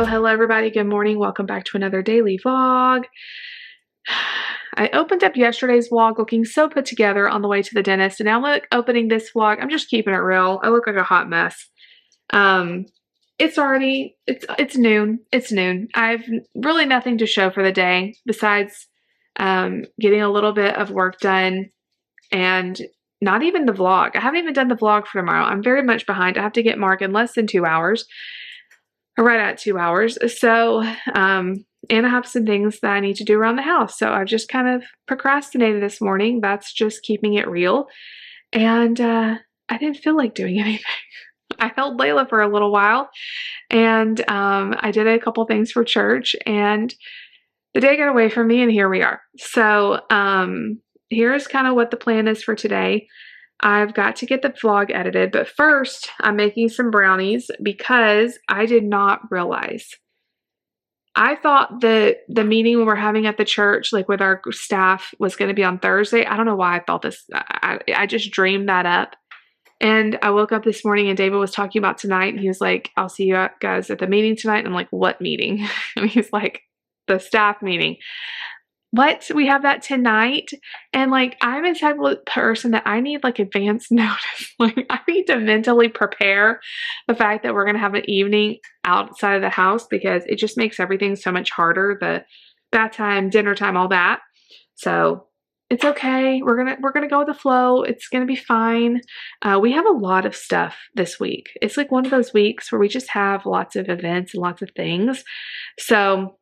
Hello everybody. Good morning. Welcome back to another daily vlog. I opened up yesterday's vlog looking so put together on the way to the dentist, and now I'm opening this vlog. I'm just keeping it real. I look like a hot mess. It's noon. It's noon. I've really nothing to show for the day besides getting a little bit of work done and not even the vlog. I haven't even done the vlog for tomorrow. I'm very much behind. I have to get Mark in less than 2 hours. Right at 2 hours. So, and I have some things that I need to do around the house. So I've just kind of procrastinated this morning. That's just keeping it real. And I didn't feel like doing anything. I held Layla for a little while, and I did a couple things for church, and the day got away from me, and here we are. So here's kind of what the plan is for today. I've got to get the vlog edited, but first I'm making some brownies because I did not realize. I thought the meeting we were having at the church, like with our staff, was going to be on Thursday. I don't know why I thought this. I just dreamed that up. And I woke up this morning and David was talking about tonight, and he was like, I'll see you guys at the meeting tonight. And I'm like, what meeting? And he's like, the staff meeting. What? We have that tonight? And like, I'm a type of person that I need like advance notice. Like, I need to mentally prepare the fact that we're going to have an evening outside of the house, because it just makes everything so much harder. The bath time, dinner time, all that. So it's okay. We're gonna go with the flow. It's gonna be fine. We have a lot of stuff this week. It's like one of those weeks where we just have lots of events and lots of things. So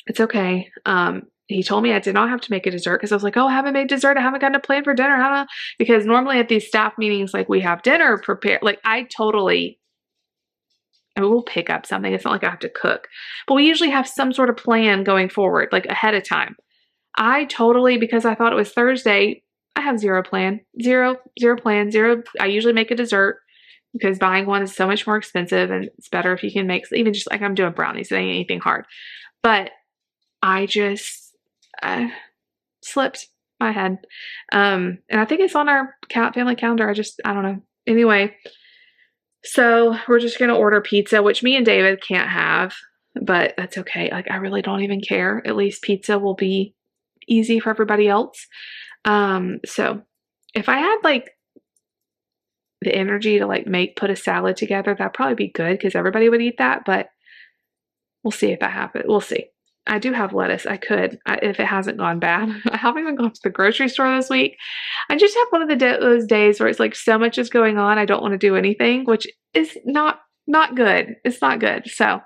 it's okay. He told me I did not have to make a dessert, because I was like, oh, I haven't made dessert. I haven't gotten a plan for dinner. Because normally at these staff meetings, like, we have dinner prepared. Like, we'll pick up something. It's not like I have to cook. But we usually have some sort of plan going forward, like ahead of time. Because I thought it was Thursday, I have zero plan. Zero plan. I usually make a dessert because buying one is so much more expensive, and it's better if you can make, even just like I'm doing brownies. It ain't anything hard. But I just slipped my head. And I think it's on our family calendar. I don't know. Anyway, so we're just going to order pizza, which me and David can't have, but that's okay. Like, I really don't even care. At least pizza will be easy for everybody else. So if I had like the energy to like put a salad together, that'd probably be good, because everybody would eat that, but we'll see if that happens. We'll see. I do have lettuce. I could, if it hasn't gone bad. I haven't even gone to the grocery store this week. I just have one of those days where it's like so much is going on, I don't want to do anything, which is not good. It's not good. So,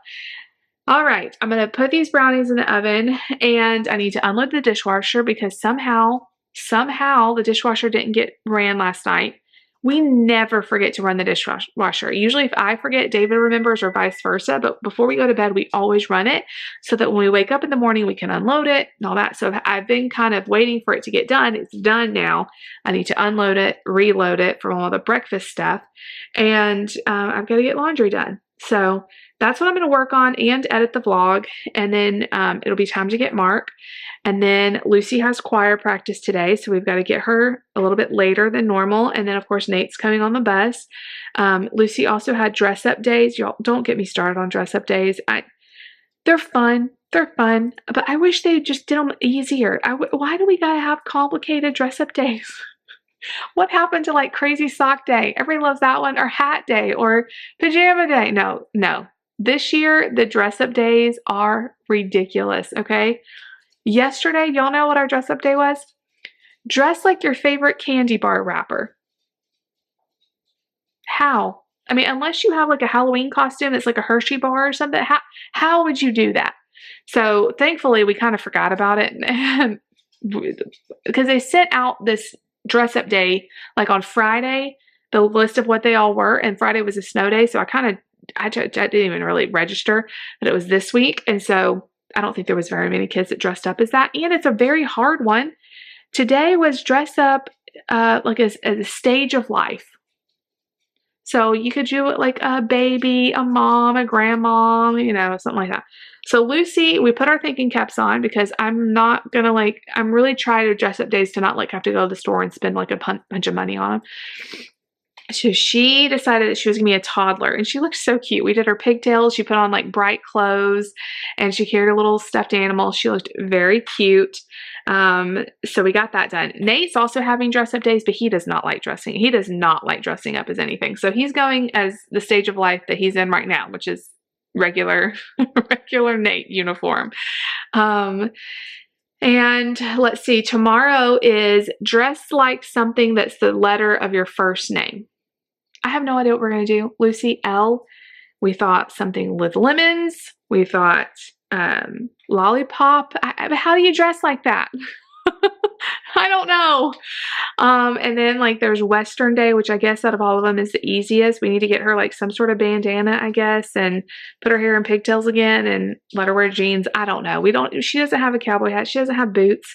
all right, I'm going to put these brownies in the oven, and I need to unload the dishwasher, because somehow the dishwasher didn't get ran last night. We never forget to run the dishwasher. Usually if I forget, David remembers, or vice versa. But before we go to bed, we always run it, so that when we wake up in the morning, we can unload it and all that. So I've been kind of waiting for it to get done. It's done now. I need to unload it, reload it from all the breakfast stuff. And I've got to get laundry done. So that's what I'm going to work on and edit the vlog. And then it'll be time to get Mark. And then Lucy has choir practice today, so we've got to get her a little bit later than normal. And then, of course, Nate's coming on the bus. Lucy also had dress-up days. Y'all, don't get me started on dress-up days. They're fun. They're fun. But I wish they just did them easier. Why do we got to have complicated dress-up days? What happened to like crazy sock day? Everybody loves that one. Or hat day, or pajama day. No. This year, the dress-up days are ridiculous, okay? Yesterday, y'all know what our dress-up day was? Dress like your favorite candy bar wrapper. How? I mean, unless you have like a Halloween costume that's like a Hershey bar or something, how would you do that? So thankfully, we kind of forgot about it, because they sent out this dress-up day like on Friday, the list of what they all were, and Friday was a snow day, so I didn't even really register that it was this week, and so I don't think there was very many kids that dressed up as that, and it's a very hard one. Today was dress up like as a stage of life. So you could do it like a baby, a mom, a grandma, something like that. So Lucy, we put our thinking caps on, because I'm not going to I'm really trying to dress up days to not have to go to the store and spend like a bunch of money on them. So she decided that she was going to be a toddler, and she looked so cute. We did her pigtails. She put on like bright clothes, and she carried a little stuffed animal. She looked very cute. So we got that done. Nate's also having dress up days, but he does not like dressing. He does not like dressing up as anything. So he's going as the stage of life that he's in right now, which is regular Nate uniform. And let's see, tomorrow is dress like something that's the letter of your first name. I have no idea what we're going to do. Lucy, L. We thought something with lemons. We thought lollipop. How do you dress like that? I don't know. And then like there's Western Day, which I guess out of all of them is the easiest. We need to get her like some sort of bandana, I guess, and put her hair in pigtails again and let her wear jeans. I don't know. She doesn't have a cowboy hat. She doesn't have boots.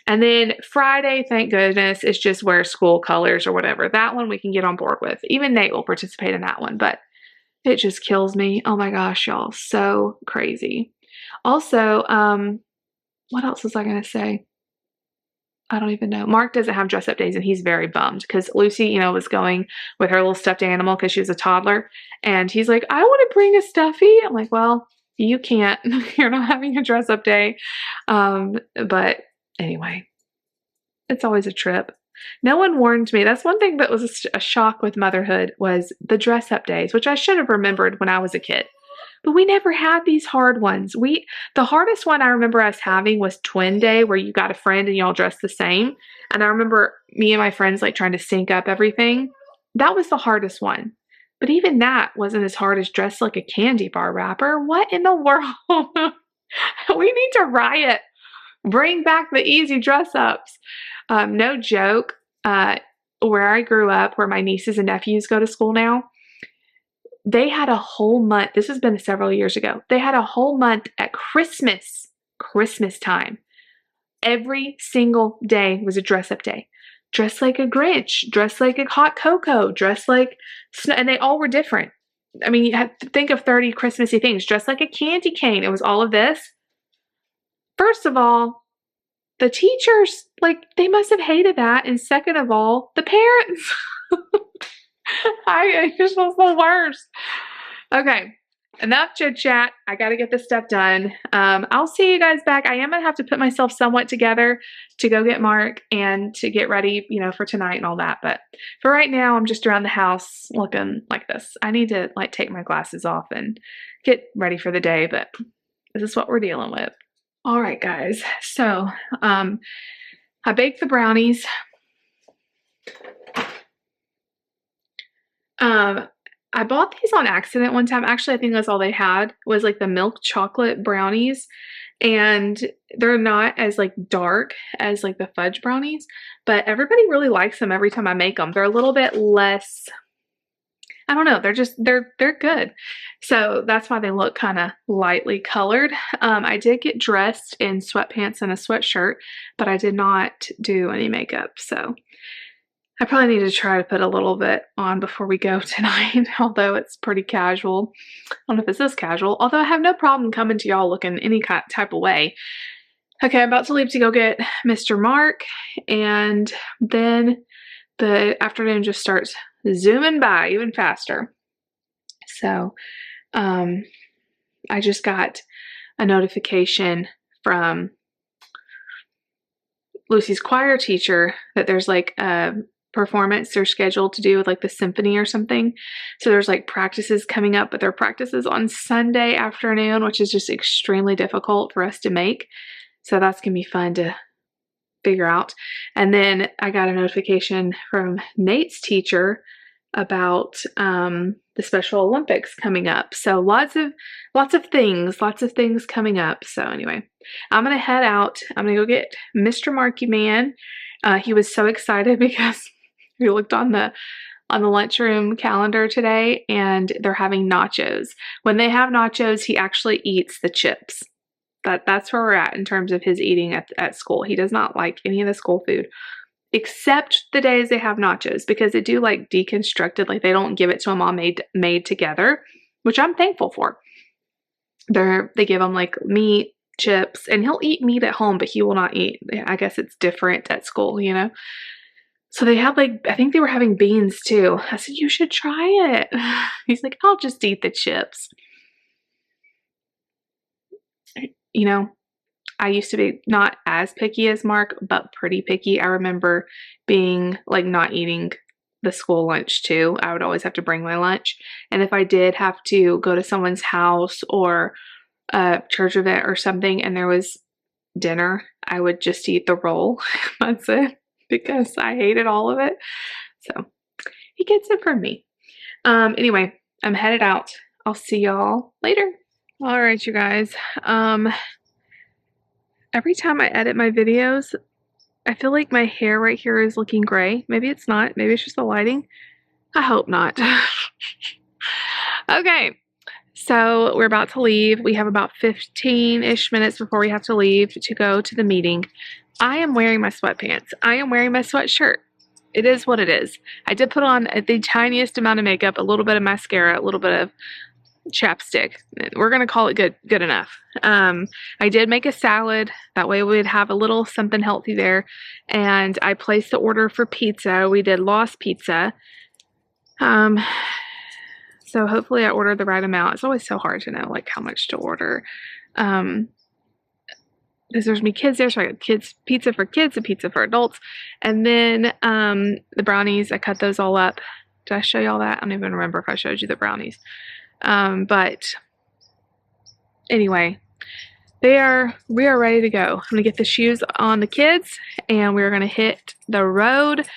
And then Friday, thank goodness, is just wear school colors or whatever. That one we can get on board with. Even Nate will participate in that one, but it just kills me. Oh my gosh, y'all. So crazy. Also, what else was I going to say? I don't even know. Mark doesn't have dress up days, and he's very bummed because Lucy, was going with her little stuffed animal because she was a toddler. And he's like, I want to bring a stuffy. I'm like, well, you can't. You're not having a dress up day. But anyway, it's always a trip. No one warned me. That's one thing that was a shock with motherhood was the dress up days, which I should have remembered when I was a kid. But we never had these hard ones. The hardest one I remember us having was twin day, where you got a friend and y'all dressed the same. And I remember me and my friends like trying to sync up everything. That was the hardest one. But even that wasn't as hard as dress like a candy bar wrapper. What in the world? We need to riot. Bring back the easy dress ups. No joke. Where I grew up, where my nieces and nephews go to school now, they had a whole month. This has been several years ago. They had a whole month at Christmas time. Every single day was a dress up day. Dress like a Grinch, dress like a hot cocoa, dress like snow, and they all were different. I mean, you have to think of 30 Christmassy things. Dress like a candy cane. It was all of this. First of all, the teachers, they must have hated that. And second of all, the parents. I just was the worst. Okay, enough chit chat. I got to get this stuff done. I'll see you guys back. I am going to have to put myself somewhat together to go get Mark and to get ready, for tonight and all that. But for right now, I'm just around the house looking like this. I need to take my glasses off and get ready for the day, but this is what we're dealing with. All right, guys. So, I baked the brownies. I bought these on accident one time. Actually, I think that's all they had was the milk chocolate brownies, and they're not as dark as the fudge brownies, but everybody really likes them every time I make them. They're a little bit less, I don't know, they're good. So that's why they look kind of lightly colored. I did get dressed in sweatpants and a sweatshirt, but I did not do any makeup. So I probably need to try to put a little bit on before we go tonight, although it's pretty casual. I don't know if this is casual, although I have no problem coming to y'all looking any type of way. Okay, I'm about to leave to go get Mr. Mark, and then the afternoon just starts zooming by even faster. So, I just got a notification from Lucy's choir teacher that there's a performance they're scheduled to do with the symphony or something. So there's practices coming up, but their practices on Sunday afternoon, which is just extremely difficult for us to make. So that's gonna be fun to figure out. And then I got a notification from Nate's teacher about the Special Olympics coming up. So lots of things coming up. So anyway, I'm gonna head out. I'm gonna go get Mr. Marky Man. He was so excited because we looked on the lunchroom calendar today, and they're having nachos. When they have nachos, he actually eats the chips. That's where we're at in terms of his eating at school. He does not like any of the school food, except the days they have nachos, because they do deconstructed, they don't give it to him all made together, which I'm thankful for. They give him meat, chips, and he'll eat meat at home, but he will not eat. I guess it's different at school, So they had like, I think they were having beans too. I said, you should try it. He's like, I'll just eat the chips. You know, I used to be not as picky as Mark, but pretty picky. I remember being like not eating the school lunch too. I would always have to bring my lunch. And if I did have to go to someone's house or a church event or something and there was dinner, I would just eat the roll. That's it, because I hated all of it. So he gets it from me. Anyway, I'm headed out. I'll see y'all later. All right, you guys. Every time I edit my videos, I feel like my hair right here is looking gray. Maybe it's not. Maybe it's just the lighting. I hope not. Okay, so we're about to leave. We have about 15-ish minutes before we have to leave to go to the meeting. I am wearing my sweatpants. I am wearing my sweatshirt. It is what it is. I did put on the tiniest amount of makeup, a little bit of mascara, a little bit of chapstick. We're gonna call it good enough. I did make a salad, that way we'd have a little something healthy there, and I placed the order for pizza. We did Lost Pizza, so hopefully I ordered the right amount. It's always so hard to know like how much to order, because there's me kids there, so I got kids pizza for kids and pizza for adults. And then the brownies, I cut those all up. Did I show y'all that? I don't even remember if I showed you the brownies. But anyway, we are ready to go. I'm gonna get the shoes on the kids and we're gonna hit the road.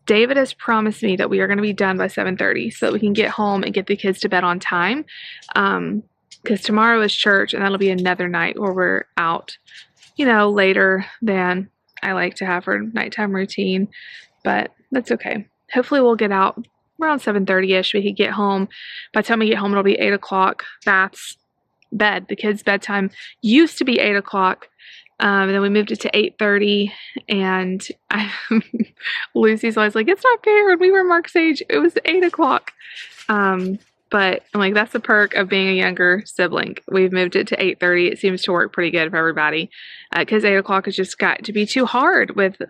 David has promised me that we are gonna be done by 7:30 so that we can get home and get the kids to bed on time. Because tomorrow is church and that'll be another night where we're out, you know, later than I like to have for nighttime routine, but that's okay. Hopefully we'll get out around 7:30ish. We could get home. By the time we get home, it'll be 8 o'clock. Baths, bed. The kids' bedtime used to be 8 o'clock. And then we moved it to 8:30. And Lucy's always like, it's not fair. When we were Mark's age, it was 8 o'clock. But I'm like, that's the perk of being a younger sibling. We've moved it to 8:30. It seems to work pretty good for everybody. Because 8 o'clock has just got to be too hard with,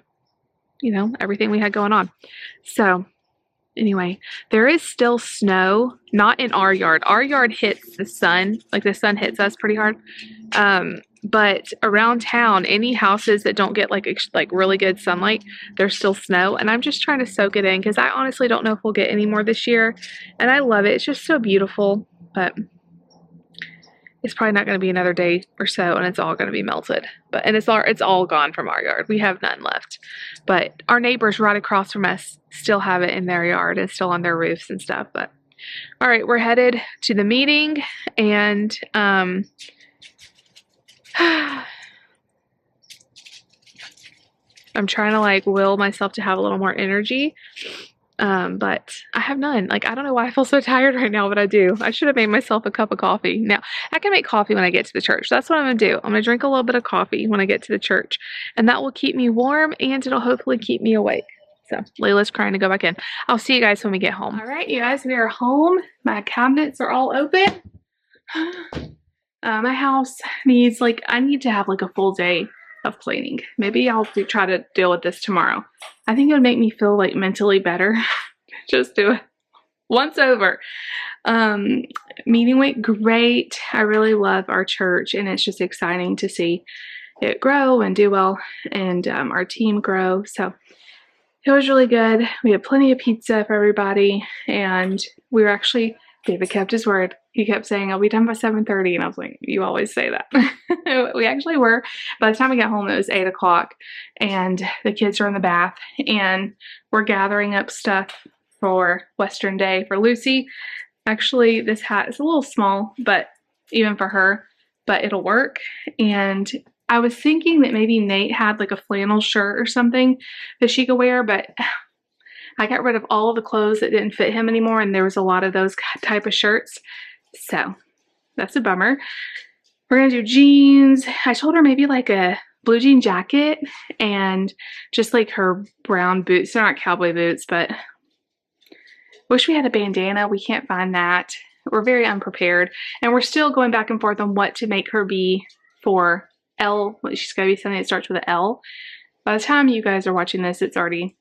you know, everything we had going on. So anyway, there is still snow, not in our yard. Our yard hits the sun, like the sun hits us pretty hard. But around town, any houses that don't get like really good sunlight, there's still snow. And I'm just trying to soak it in because I honestly don't know if we'll get any more this year. And I love it. It's just so beautiful. But it's probably not going to be another day or so and it's all going to be melted. And it's all gone from our yard. We have none left. But our neighbors right across from us still have it in their yard and still on their roofs and stuff. But all right, we're headed to the meeting and I'm trying to like will myself to have a little more energy. But I have none. Like, I don't know why I feel so tired right now, but I do. I should have made myself a cup of coffee. Now, I can make coffee when I get to the church. That's what I'm going to do. I'm going to drink a little bit of coffee when I get to the church. And that will keep me warm and it'll hopefully keep me awake. So, Layla's crying to go back in. I'll see you guys when we get home. All right, you guys, we are home. My cabinets are all open. My house needs, like, I need to have, like, a full day of cleaning. Maybe I'll try to deal with this tomorrow. I think it would make me feel, like, mentally better. Just do it once over. Meeting went great. I really love our church, and it's just exciting to see it grow and do well, and our team grow. So it was really good. We had plenty of pizza for everybody, and we were actually, David kept his word. He kept saying, I'll be done by 7:30, and I was like, you always say that. We actually were. By the time we got home, it was 8 o'clock, and the kids are in the bath, and we're gathering up stuff for Western Day for Lucy. Actually, this hat is a little small, but even for her, but it'll work. And I was thinking that maybe Nate had like a flannel shirt or something that she could wear, but I got rid of all of the clothes that didn't fit him anymore, and there was a lot of those type of shirts. So that's a bummer. We're gonna do jeans. I told her maybe like a blue jean jacket and just like her brown boots. They're not cowboy boots, but wish we had a bandana. We can't find that. We're very unprepared, and we're still going back and forth on what to make her be for L. She's got to be something that starts with an L. By the time you guys are watching this, it's already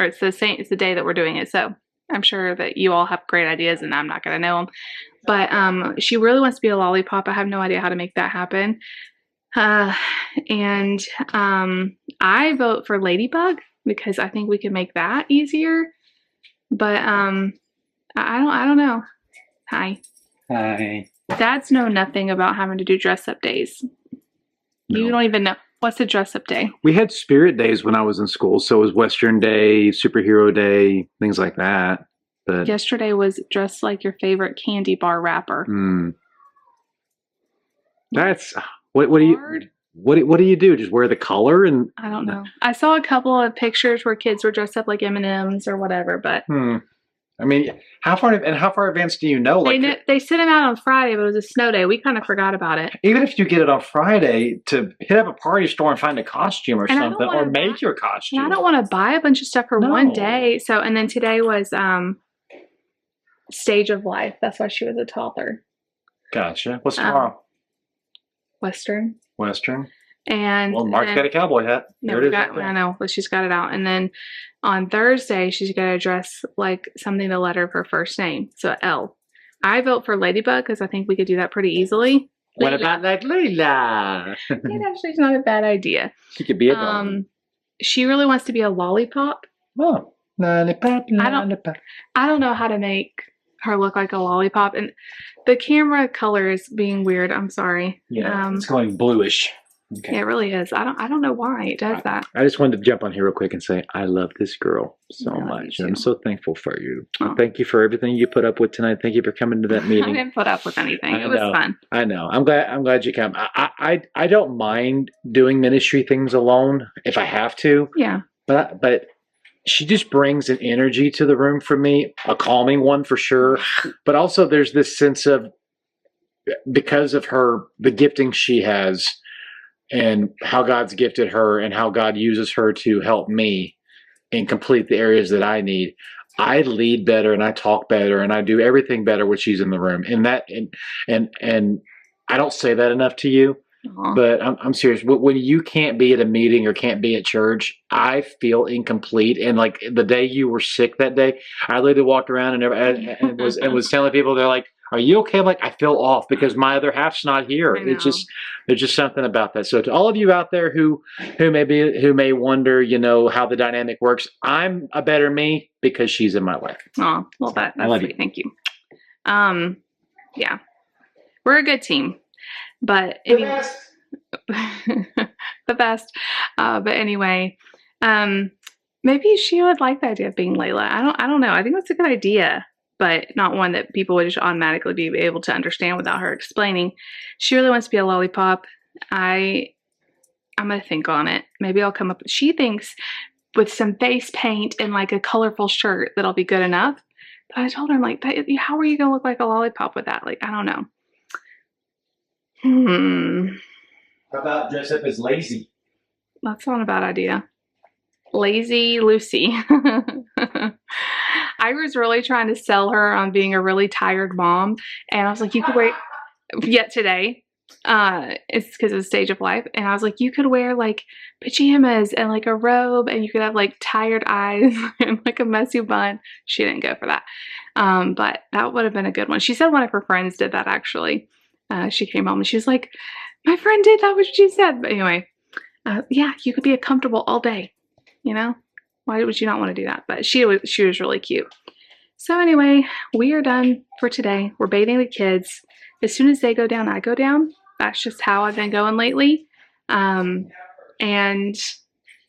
or it's the day that we're doing it. So I'm sure that you all have great ideas, and I'm not gonna know them. But she really wants to be a lollipop. I have no idea how to make that happen. And I vote for Ladybug because I think we can make that easier. But I don't know. Hi. Hi. Dads know nothing about having to do dress up days. No. You don't even know. What's a dress up day? We had spirit days when I was in school, so it was Western Day, Superhero Day, things like that. But yesterday was dress like your favorite candy bar wrapper. That's what do you do? Just wear the color and I don't know. I saw a couple of pictures where kids were dressed up like M&Ms or whatever, but I mean, how far advanced do you know? Like they sent them out on Friday, but it was a snow day. We kind of forgot about it. Even if you get it on Friday, to hit up a party store and find a costume or something, or make your costume. And I don't want to buy a bunch of stuff for one day. So, and then today was Stage of Life. That's why she was a toddler. Gotcha. What's tomorrow? Western. And well, Mark's got a cowboy hat. I know, but she's got it out. And then on Thursday, she's got to dress like something the letter of her first name. So L. I vote for Ladybug because I think we could do that pretty easily. What about like Layla? It actually is not a bad idea. She could be a dog. She really wants to be a lollipop. Oh, lollipop. I don't know how to make her look like a lollipop, and the camera color is being weird. I'm sorry. Yeah, it's going bluish. Okay. Yeah, it really is. I don't know why it does that. I just wanted to jump on here real quick and say I love this girl so much. I'm so thankful for you. Oh. Thank you for everything you put up with tonight. Thank you for coming to that meeting. I didn't put up with anything. It was fun. I know. I'm glad you came. I don't mind doing ministry things alone if I have to. Yeah. But she just brings an energy to the room for me, a calming one for sure. But also there's this sense of, because of the gifting she has and how God's gifted her and how God uses her to help me and complete the areas that I need, I lead better and I talk better and I do everything better when she's in the room. And I don't say that enough to you. Aww. But I'm serious. When you can't be at a meeting or can't be at church, I feel incomplete. And like the day you were sick that day, I literally walked around and was telling people, they're like, "Are you okay?" I'm like, I feel off because my other half's not here. It's just, there's just something about that. So to all of you out there who may wonder, how the dynamic works, I'm a better me because she's in my life. Oh, well, that's sweet. Thank you. Yeah, we're a good team. But anyway, the best. But anyway, maybe she would like the idea of being Layla. I don't know. I think that's a good idea, but not one that people would just automatically be able to understand without her explaining. She really wants to be a lollipop. I'm gonna think on it. Maybe I'll come up. She thinks with some face paint and like a colorful shirt that'll be good enough. But I told her, I'm like, how are you gonna look like a lollipop with that? Like, I don't know. How about dress up as Lazy? That's not a bad idea. Lazy Lucy. I was really trying to sell her on being a really tired mom. And I was like, you could wear, yet today, it's because of the stage of life. And I was like, you could wear like pajamas and like a robe and you could have like tired eyes and like a messy bun. She didn't go for that. But that would have been a good one. She said one of her friends did that actually. She came home and she was like, my friend did that, what she said. But anyway, yeah, you could be comfortable all day, Why would you not want to do that? But she was really cute. So anyway, we are done for today. We're bathing the kids. As soon as they go down, I go down. That's just how I've been going lately. And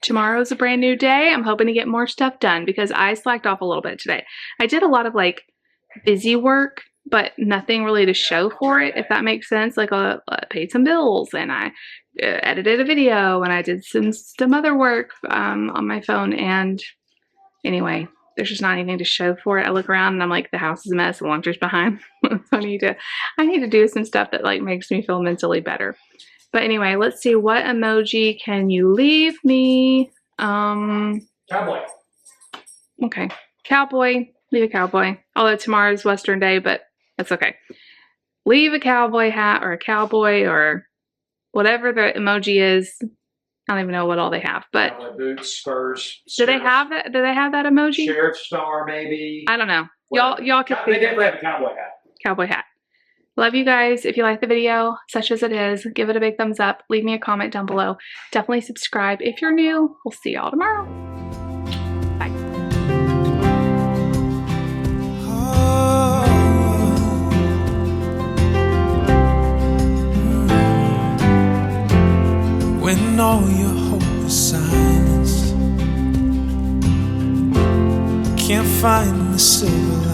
tomorrow's a brand new day. I'm hoping to get more stuff done because I slacked off a little bit today. I did a lot of like busy work, but nothing really to show for it, if that makes sense. Like I paid some bills and I edited a video and I did some other work on my phone. And anyway, there's just not anything to show for it. I look around and I'm like, the house is a mess, the laundry's behind. So I need to do some stuff that like makes me feel mentally better. But anyway, let's see, what emoji can you leave me? Cowboy. Okay, cowboy. Leave a cowboy. Although tomorrow's Western Day, but that's okay. Leave a cowboy hat or a cowboy or whatever the emoji is. I don't even know what all they have, but Cowboy boots, spurs. do they have that? Do they have that emoji? Sheriff star, maybe. I don't know. Y'all can They figure. definitely have a cowboy hat. Cowboy hat. Love you guys. If you like the video, such as it is, give it a big thumbs up. Leave me a comment down below. Definitely subscribe if you're new. We'll see y'all tomorrow. Bye. When all your hope is silenced, can't find the silver